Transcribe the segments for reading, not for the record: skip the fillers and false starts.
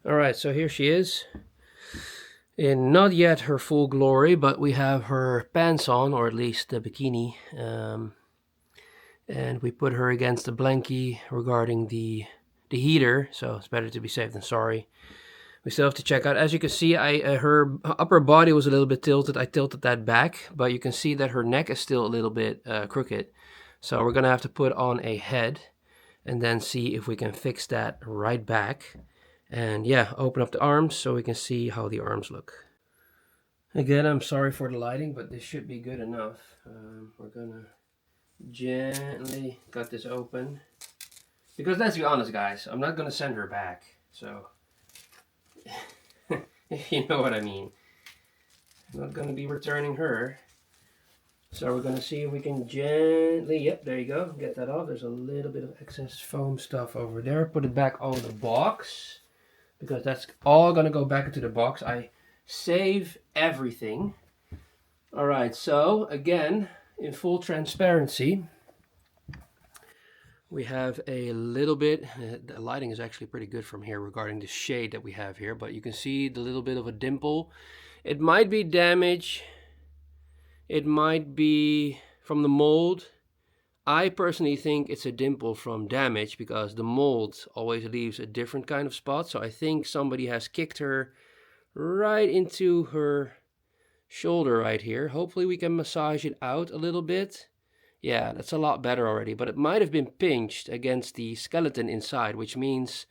Alright, so here she is. In not yet her full glory, but we have her pants on, or at least the bikini. And we put her against the blankie regarding the heater, so it's better to be safe than sorry. We still have to check out. As you can see, her upper body was a little bit tilted. I tilted that back, but you can see that her neck is still a little bit crooked. So we're going to have to put on a head and then see if we can fix that right back. And yeah, open up the arms so we can see how the arms look. Again, I'm sorry for the lighting, but this should be good enough. We're gonna gently cut this open. Because let's be honest, guys, I'm not gonna send her back. So, if you know what I mean. I'm not gonna be returning her. So we're gonna see if we can gently, yep, there you go, get that off. There's a little bit of excess foam stuff over there. Put it back on the box. Because that's all gonna go back into the box. I save everything. Alright, so again, in full transparency, we have a little bit, the lighting is actually pretty good from here regarding the shade that we have here, but you can see the little bit of a dimple. It might be damage, it might be from the mold. I personally think it's a dimple from damage because the mold always leaves a different kind of spot. So I think somebody has kicked her right into her shoulder right here. Hopefully we can massage it out a little bit. Yeah, that's a lot better already. But it might have been pinched against the skeleton inside, which means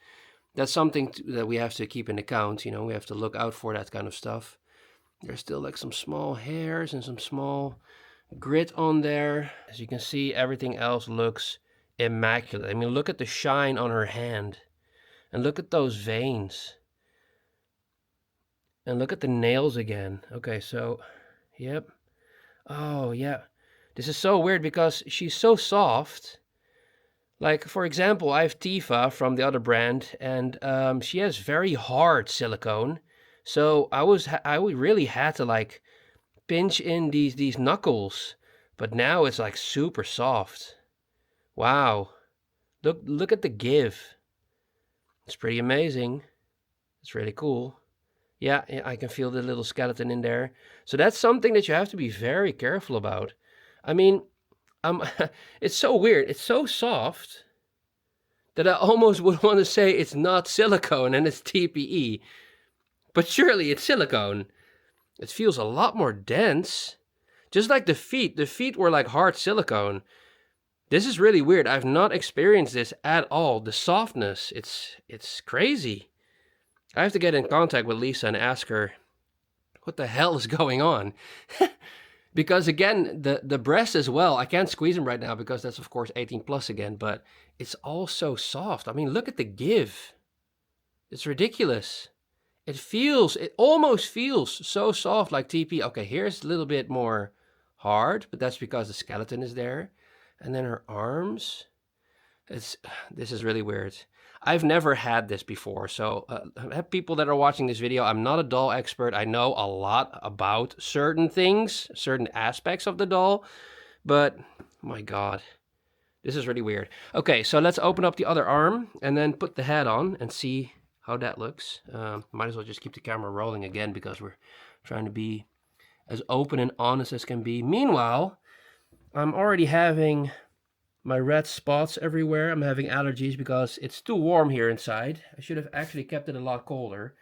that's something that we have to keep in account. You know, we have to look out for that kind of stuff. There's still like some small hairs and some small grit on there. As you can see, everything else looks immaculate. I mean, look at the shine on her hand. And look at those veins. And look at the nails again. Okay, so, yep. Oh, yeah. This is so weird because she's so soft. Like, for example, I have Tifa from the other brand, and she has very hard silicone. So I really had to like pinch in these knuckles, but now it's like super soft. Wow, look at the give. It's pretty amazing. It's really cool. Yeah, I can feel the little skeleton in there. So that's something that you have to be very careful about. I mean, it's so weird. It's so soft that I almost would want to say it's not silicone and it's TPE. But surely it's silicone. It feels a lot more dense. Just like the feet. The feet were like hard silicone. This is really weird. I've not experienced this at all. The softness, it's crazy. I have to get in contact with Lisa and ask her what the hell is going on. Because again, the breast as well, I can't squeeze them right now because that's of course 18 plus again, but it's all so soft. I mean, look at the give. It's ridiculous. It almost feels so soft like TP. Okay, here's a little bit more hard, but that's because the skeleton is there. And then her arms, this is really weird. I've never had this before, so people that are watching this video, I'm not a doll expert. I know a lot about certain things, certain aspects of the doll, but my God, this is really weird. Okay, so let's open up the other arm and then put the head on and see how that looks. Might as well just keep the camera rolling again because we're trying to be as open and honest as can be. Meanwhile, I'm already having my red spots everywhere. I'm having allergies because it's too warm here inside. I should have actually kept it a lot colder.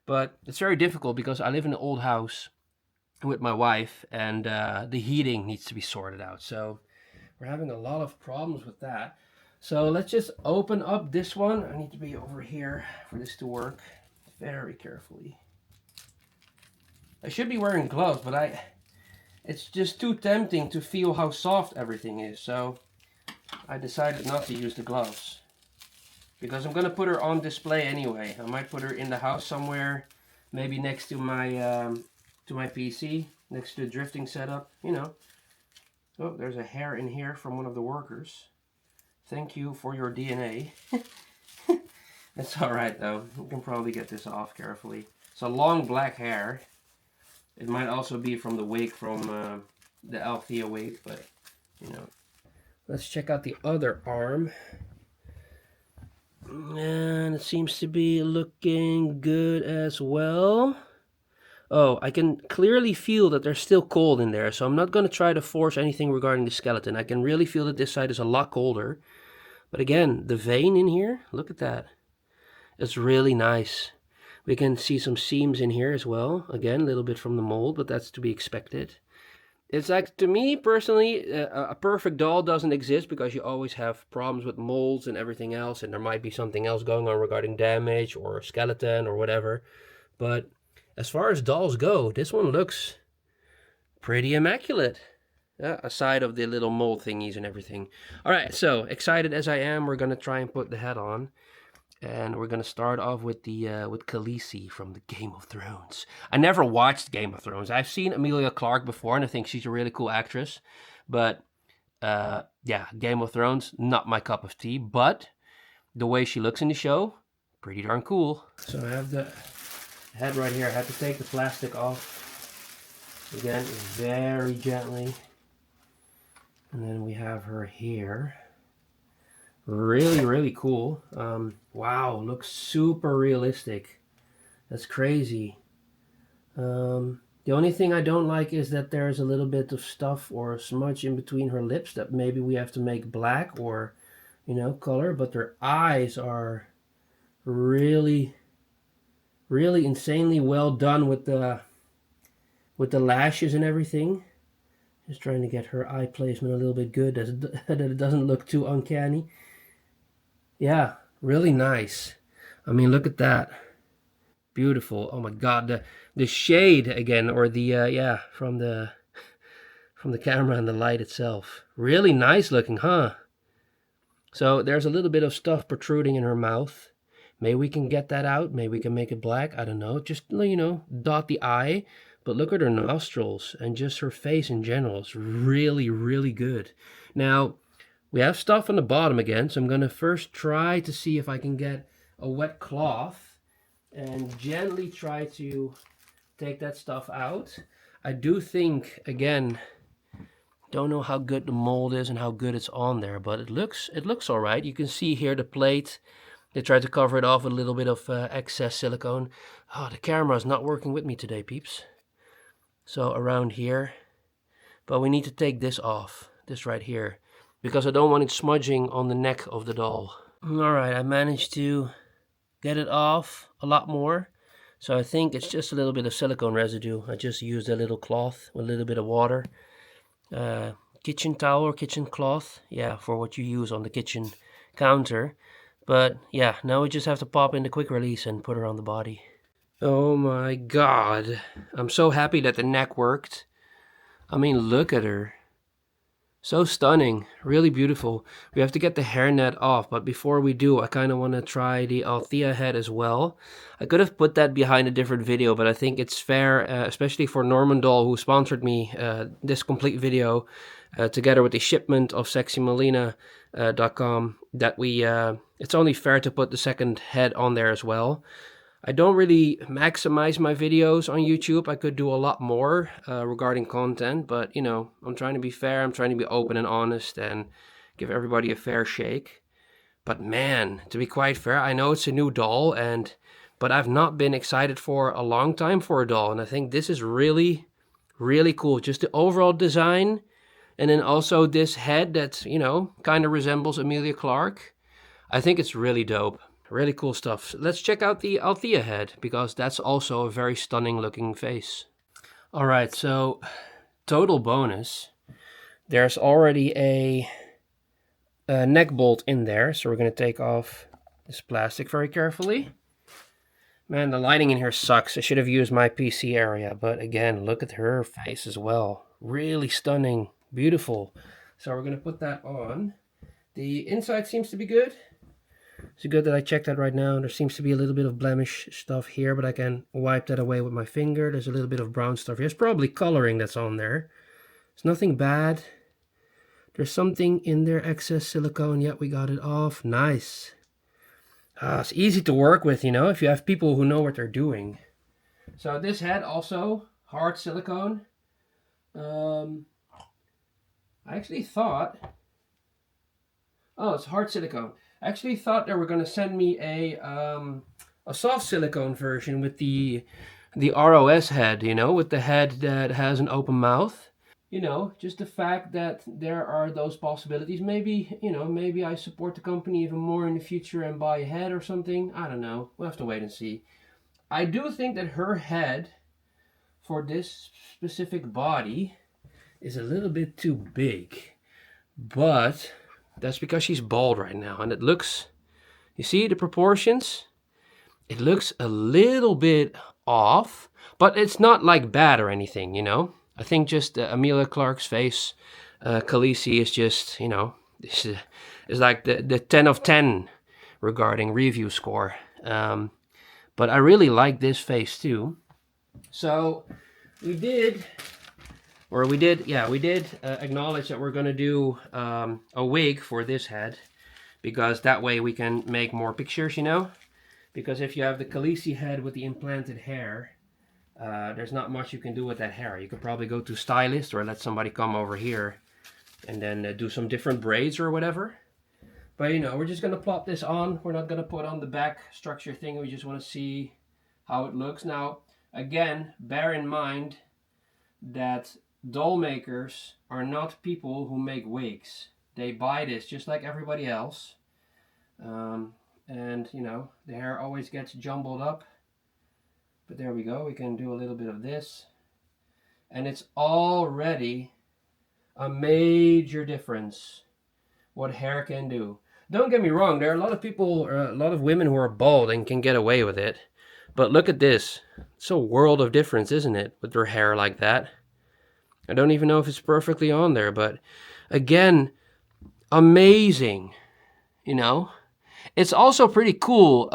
But it's very difficult because I live in an old house with my wife and the heating needs to be sorted out. So we're having a lot of problems with that. So let's just open up this one. I need to be over here for this to work very carefully. I should be wearing gloves, but it's just too tempting to feel how soft everything is. So I decided not to use the gloves because I'm gonna put her on display anyway. I might put her in the house somewhere, maybe next to my PC, next to the drifting setup, you know. Oh, there's a hair in here from one of the workers. Thank you for your DNA. It's alright though. You can probably get this off carefully. It's a long black hair. It might also be from the wig from the Althea weight, but you know. Let's check out the other arm. And it seems to be looking good as well. Oh, I can clearly feel that there's still cold in there, so I'm not going to try to force anything regarding the skeleton. I can really feel that this side is a lot colder. But again, the vein in here, look at that. It's really nice. We can see some seams in here as well. Again, a little bit from the mold, but that's to be expected. It's like, to me personally, a perfect doll doesn't exist because you always have problems with molds and everything else, and there might be something else going on regarding damage or skeleton or whatever. But as far as dolls go, this one looks pretty immaculate. Aside of the little mold thingies and everything. Alright, so excited as I am, we're going to try and put the head on. And we're going to start off with with Khaleesi from the Game of Thrones. I never watched Game of Thrones. I've seen Emilia Clarke before, and I think she's a really cool actress. But, yeah, Game of Thrones, not my cup of tea. But the way she looks in the show, pretty darn cool. So I have the head right here. I had to take the plastic off. Again, very gently. And then we have her here. Really, really cool. Wow, looks super realistic. That's crazy. The only thing I don't like is that there's a little bit of stuff or smudge in between her lips that maybe we have to make black or, you know, color. But her eyes are really, really insanely well done with the lashes and everything. Just trying to get her eye placement a little bit good, that it doesn't look too uncanny. Yeah, really nice. I mean, look at that. Beautiful. Oh my God, the shade again, or the yeah, from the camera and the light itself. Really nice looking, huh? So there's a little bit of stuff protruding in her mouth. Maybe we can get that out. Maybe we can make it black. I don't know. Just, you know, dot the eye. But look at her nostrils and just her face in general. It's really, really good. Now, we have stuff on the bottom again, so I'm going to first try to see if I can get a wet cloth and gently try to take that stuff out. I do think, again, don't know how good the mold is and how good it's on there, but it looks all right. You can see here the plate. They tried to cover it off with a little bit of excess silicone. Oh, the camera is not working with me today, peeps. So around here, but we need to take this off, this right here, because I don't want it smudging on the neck of the doll. Alright, I managed to get it off a lot more. So I think it's just a little bit of silicone residue. I just used a little cloth with a little bit of water. Kitchen towel or kitchen cloth. Yeah, for what you use on the kitchen counter. But yeah, now we just have to pop in the quick release and put her on the body. Oh my God. I'm so happy that the neck worked. I mean, look at her. So stunning, really beautiful. We have to get the hairnet off, but before we do, I kind of want to try the Althea head as well. I could have put that behind a different video, but I think it's fair, especially for Normondoll, who sponsored me this complete video, together with the shipment of sexymelina.com, that it's only fair to put the second head on there as well. I don't really maximize my videos on YouTube. I could do a lot more regarding content, but you know, I'm trying to be fair. I'm trying to be open and honest and give everybody a fair shake. But man, to be quite fair, I know it's a new doll, but I've not been excited for a long time for a doll, and I think this is really, really cool. Just the overall design, and then also this head that, you know, kind of resembles Emilia Clarke. I think it's really dope. Really cool stuff. Let's check out the Althea head, because that's also a very stunning looking face. Alright, so total bonus. There's already a neck bolt in there, so we're going to take off this plastic very carefully. Man, the lighting in here sucks. I should have used my PC area, but again, look at her face as well. Really stunning. Beautiful. So we're going to put that on. The inside seems to be good. It's good that I checked that right now. There seems to be a little bit of blemish stuff here, but I can wipe that away with my finger. There's a little bit of brown stuff here. It's probably coloring that's on there. It's nothing bad. There's something in there, excess silicone. Yep, we got it off. Nice. It's easy to work with, you know, if you have people who know what they're doing. So this head also, hard silicone. I actually thought, oh, it's hard silicone. I actually thought they were gonna send me a soft silicone version with the ROS head, you know, with the head that has an open mouth. You know, just the fact that there are those possibilities. Maybe, you know, maybe I support the company even more in the future and buy a head or something. I don't know. We'll have to wait and see. I do think that her head for this specific body is a little bit too big. But that's because she's bald right now. And it looks, you see the proportions? It looks a little bit off, but it's not like bad or anything, you know? I think just Amelia Clark's face, Khaleesi is just, you know, this is like the 10 of 10 regarding review score. But I really like this face too. So we did acknowledge that we're going to do a wig for this head, because that way we can make more pictures, you know? Because if you have the Khaleesi head with the implanted hair, there's not much you can do with that hair. You could probably go to a stylist or let somebody come over here and then do some different braids or whatever. But you know, we're just going to plop this on. We're not going to put on the back structure thing. We just want to see how it looks. Now, again, bear in mind that doll makers are not people who make wigs. They buy this just like everybody else. And you know, the hair always gets jumbled up. But there we go. We can do a little bit of this. And it's already a major difference what hair can do. Don't get me wrong, there are a lot of people, or a lot of women who are bald and can get away with it. But look at this. It's a world of difference, isn't it? With their hair like that. I don't even know if it's perfectly on there, but again, amazing. You know? It's also pretty cool.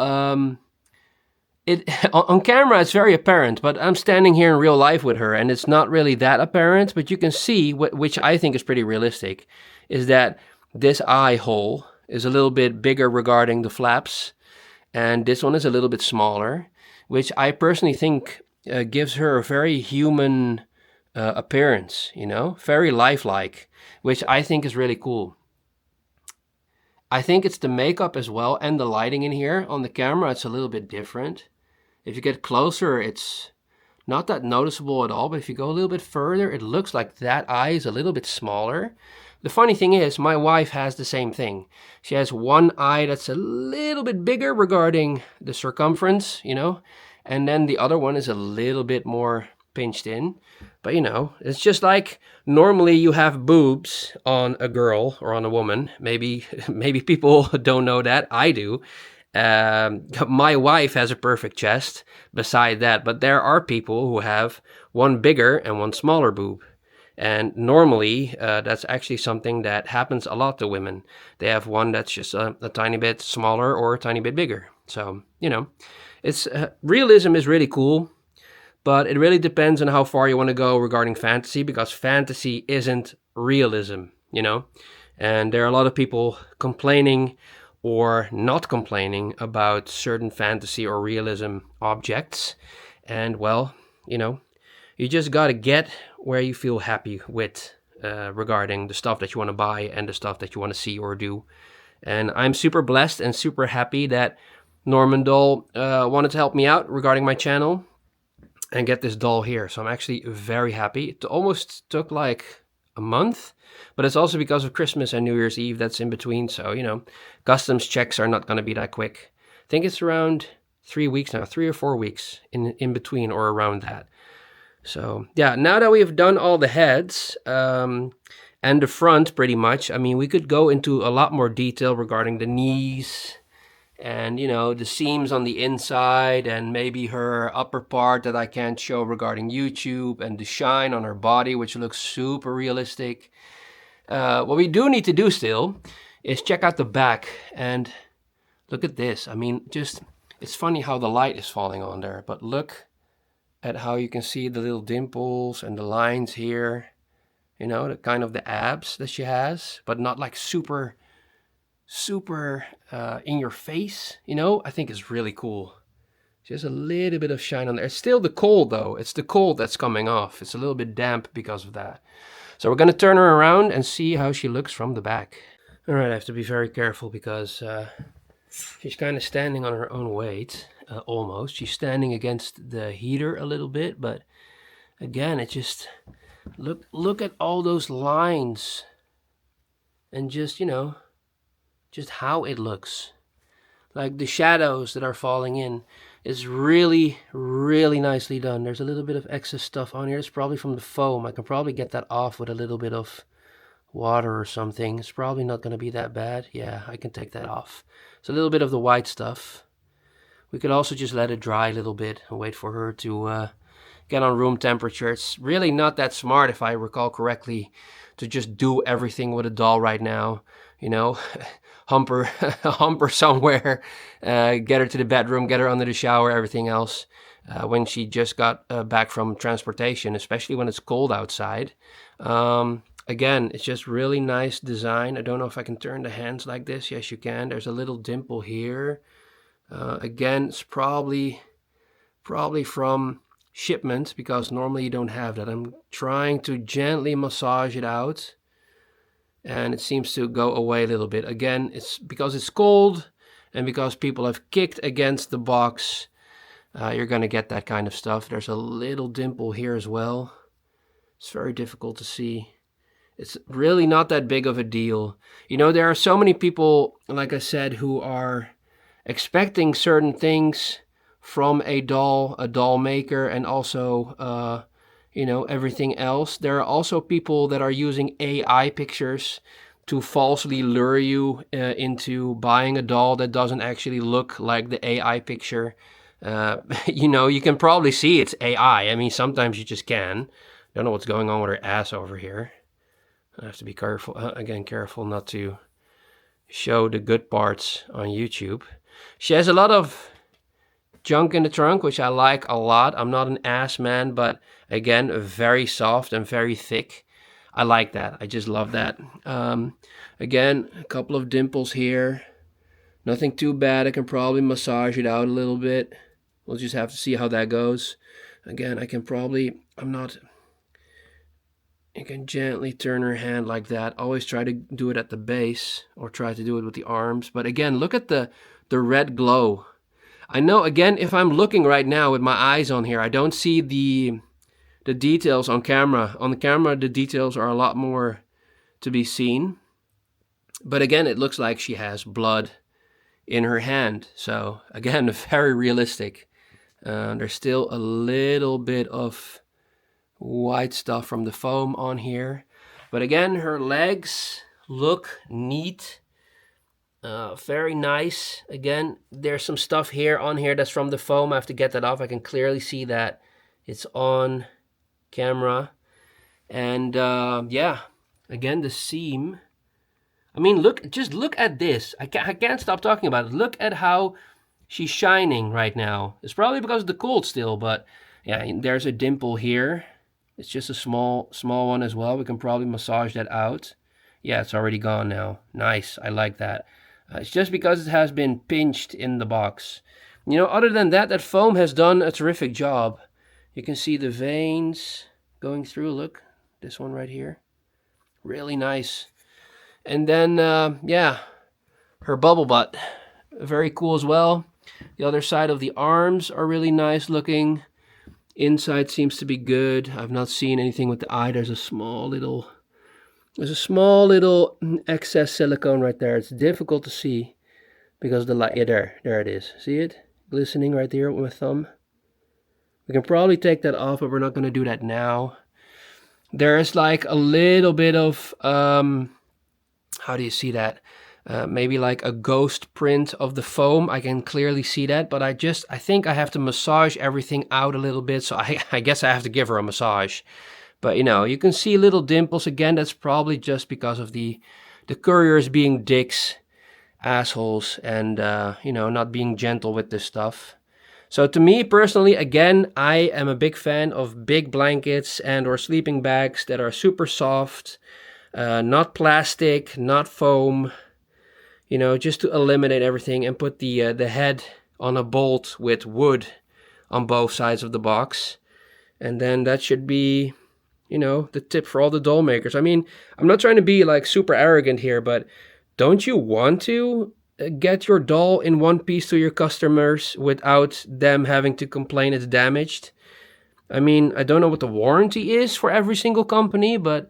It on camera it's very apparent, but I'm standing here in real life with her and it's not really that apparent, but you can see, which I think is pretty realistic, is that this eye hole is a little bit bigger regarding the flaps, and this one is a little bit smaller, which I personally think gives her a very human appearance, you know, very lifelike, which I think is really cool. I think it's the makeup as well and the lighting in here. On the camera, it's a little bit different. If you get closer, it's not that noticeable at all, but if you go a little bit further, it looks like that eye is a little bit smaller. The funny thing is, my wife has the same thing. She has one eye that's a little bit bigger regarding the circumference, you know, and then the other one is a little bit more pinched in. But you know, it's just like normally you have boobs on a girl or on a woman. Maybe people don't know that. I do. My wife has a perfect chest beside that, but there are people who have one bigger and one smaller boob. And normally that's actually something that happens a lot to women. They have one that's just a tiny bit smaller or a tiny bit bigger. So, you know, it's realism is really cool. But it really depends on how far you want to go regarding fantasy, because fantasy isn't realism, you know? And there are a lot of people complaining or not complaining about certain fantasy or realism objects. And well, you know, you just got to get where you feel happy with regarding the stuff that you want to buy and the stuff that you want to see or do. And I'm super blessed and super happy that Normondoll wanted to help me out regarding my channel and get this doll here. So I'm actually very happy. It almost took like a month, but it's also because of Christmas and New Year's Eve that's in between. So, you know, customs checks are not going to be that quick. I think it's around 3 weeks now, 3 or 4 weeks in between or around that. So yeah, now that we've done all the heads and the front pretty much, I mean, we could go into a lot more detail regarding the knees and, you know, the seams on the inside and maybe her upper part that I can't show regarding YouTube, and the shine on her body, which looks super realistic. What we do need to do still is check out the back and look at this. I mean, just, it's funny how the light is falling on there, but look at how you can see the little dimples and the lines here, you know, the kind of the abs that she has, but not like super in your face, you know. I think is really cool. Just a little bit of shine on there. It's still the cold though. It's the cold that's coming off. It's a little bit damp because of that. So we're going to turn her around and see how she looks from the back. All right, I have to be very careful because she's kind of standing on her own weight, almost. She's standing against the heater a little bit, but again, it just, look at all those lines and just, you know, just how it looks. Like the shadows that are falling in is really, really nicely done. There's a little bit of excess stuff on here. It's probably from the foam. I can probably get that off with a little bit of water or something. It's probably not going to be that bad. Yeah, I can take that off. It's a little bit of the white stuff. We could also just let it dry a little bit and wait for her to get on room temperature. It's really not that smart, if I recall correctly, to just do everything with a doll right now. You know, hump her somewhere, get her to the bedroom, get her under the shower, everything else. When she just got back from transportation, especially when it's cold outside. Again, it's just really nice design. I don't know if I can turn the hands like this. Yes, you can. There's a little dimple here. Again, it's probably from shipment, because normally you don't have that. I'm trying to gently massage it out, and it seems to go away a little bit. Again, it's because it's cold and because people have kicked against the box. You're going to get that kind of stuff. There's a little dimple here as well. It's very difficult to see. It's really not that big of a deal. You know, there are so many people, like I said, who are expecting certain things from a doll maker, and also, you know, everything else. There are also people that are using AI pictures to falsely lure you into buying a doll that doesn't actually look like the AI picture. You know, you can probably see it's AI. I mean, sometimes you just can. Don't know what's going on with her ass over here. I have to be careful, again, careful not to show the good parts on YouTube. She has a lot of junk in the trunk, which I like a lot. I'm not an ass man, but again, very soft and very thick. I like that. I just love that. Again, a couple of dimples here. Nothing too bad. I can probably massage it out a little bit. We'll just have to see how that goes. Again, I can probably, you can gently turn her hand like that. Always try to do it at the base, or try to do it with the arms. But again, look at the red glow. I know, again, if I'm looking right now with my eyes on here, I don't see the details on camera. On the camera, the details are a lot more to be seen. But again, it looks like she has blood in her hand. So again, very realistic. There's still a little bit of white stuff from the foam on here. But again, her legs look neat. Very nice. Again, there's some stuff here on here that's from the foam. I have to get that off. I can clearly see that it's on camera. And yeah, again, the seam. I mean, just look at this. I can't stop talking about it. Look at how she's shining right now. It's probably because of the cold still, but yeah, there's a dimple here. It's just a small one as well. We can probably massage that out. Yeah, it's already gone now. Nice. I like that. It's just because it has been pinched in the box. You know, other than that, that foam has done a terrific job. You can see the veins going through. Look, this one right here. Really nice. And then, yeah, her bubble butt. Very cool as well. The other side of the arms are really nice looking. Inside seems to be good. I've not seen anything with the eye. There's a small little excess silicone right there. It's difficult to see because the light. Yeah, there it is. See it? Glistening right there with my thumb. We can probably take that off, but we're not going to do that now. There's like a little bit of, how do you see that? Maybe like a ghost print of the foam. I can clearly see that, but I think I have to massage everything out a little bit. So I guess I have to give her a massage. But you know, you can see little dimples. Again, that's probably just because of the couriers being dicks, assholes, and you know, not being gentle with this stuff. So to me personally, again, I am a big fan of big blankets and or sleeping bags that are super soft, not plastic, not foam. You know, just to eliminate everything and put the head on a bolt with wood on both sides of the box. And then that should be you know, the tip for all the doll makers. I mean, I'm not trying to be like super arrogant here, but don't you want to get your doll in one piece to your customers without them having to complain it's damaged? I mean, I don't know what the warranty is for every single company, but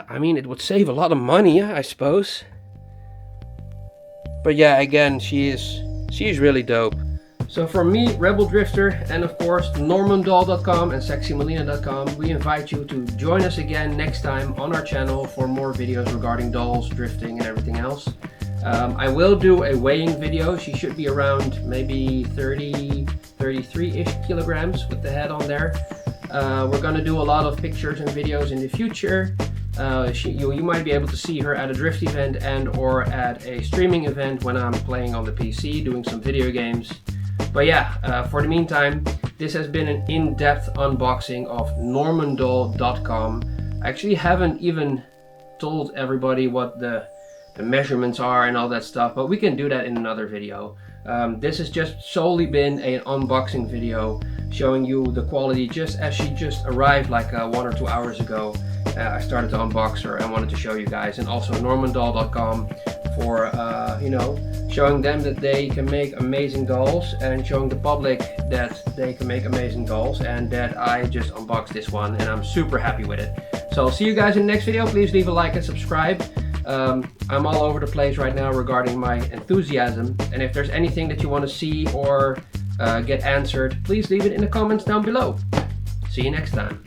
I mean, it would save a lot of money, I suppose. But yeah, again, she is really dope. So from me, Rebel Drifter, and of course Normondoll.com and SexyMelina.com, we invite you to join us again next time on our channel for more videos regarding dolls, drifting, and everything else. I will do a weighing video. She should be around maybe 33-ish kilograms with the head on there. We're gonna do a lot of pictures and videos in the future. You might be able to see her at a drift event and or at a streaming event when I'm playing on the PC, doing some video games. But yeah, for the meantime, this has been an in-depth unboxing of Normondoll.com. I actually haven't even told everybody what the measurements are and all that stuff, but we can do that in another video. This has just solely been an unboxing video showing you the quality just as she just arrived like 1 or 2 hours ago. I started to unbox her and wanted to show you guys, and also Normondoll.com for you know, showing them that they can make amazing dolls and showing the public that they can make amazing dolls, and that I just unboxed this one and I'm super happy with it. So I'll see you guys in the next video. Please leave a like and subscribe. I'm all over the place right now regarding my enthusiasm, and if there's anything that you want to see or get answered, please leave it in the comments down below. See you next time.